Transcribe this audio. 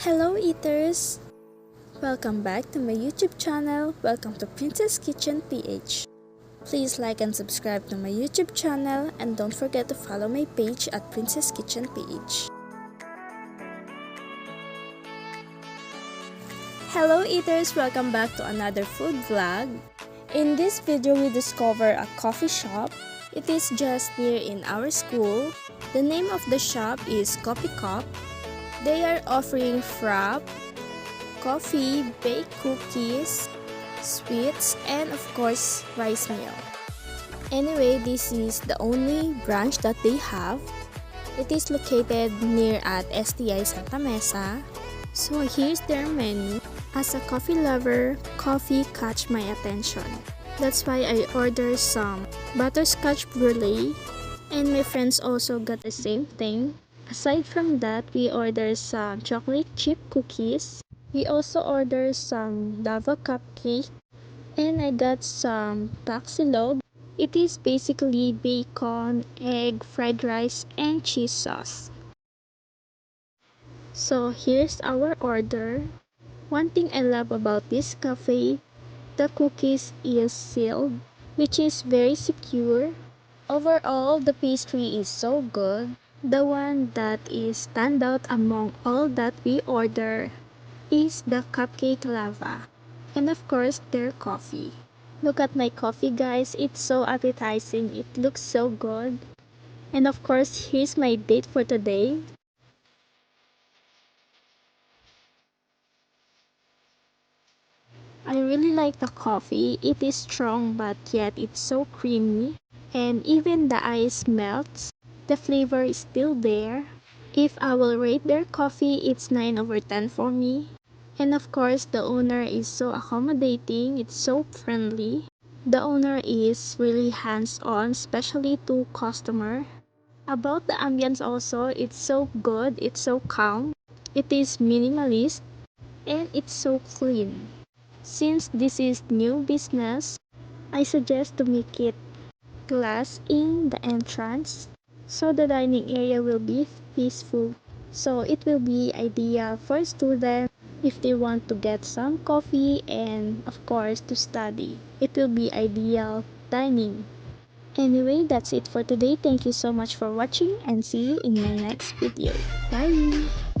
Hello eaters! Welcome back to my YouTube channel. Welcome to Princess Kitchen PH. Please like and subscribe to my YouTube channel and don't forget to follow my page at Princess Kitchen PH. Hello eaters! Welcome back to another food vlog. In this video, we discover a coffee shop. It is just near in our school. The name of the shop is Coffee Cup. They are offering frap, coffee, baked cookies, sweets, and of course, rice meal. Anyway, this is the only branch that they have. It is located near at STI Santa Mesa. So here's their menu. As a coffee lover, coffee catch my attention. That's why I ordered some butterscotch brulee, and my friends also got the same thing. Aside from that, we ordered some chocolate chip cookies. We also ordered some lava cupcake, and I got some taxilog. It is basically bacon, egg, fried rice, and cheese sauce. So here's our order. One thing I love about this cafe, the cookies is sealed, which is very secure. Overall, the pastry is so good. The one that is stand out among all that we order is the cupcake lava. And of course, their coffee. Look at my coffee guys, it's so appetizing, it looks so good. And of course, here's my date for today. I really like the coffee. It is strong but yet it's so creamy. And even the ice melts, the flavor is still there. If I will rate their coffee, it's 9 over 10 for me. And of course, the owner is so accommodating, it's so friendly. The owner is really hands-on, especially to customer. About the ambience also, it's so good, it's so calm. It is minimalist and it's so clean. Since this is new business, I suggest to make it glass in the entrance so the dining area will be peaceful. So it will be ideal for students if they want to get some coffee and of course to study. It will be ideal dining. Anyway, that's it for today. Thank you so much for watching and see you in my next video. Bye!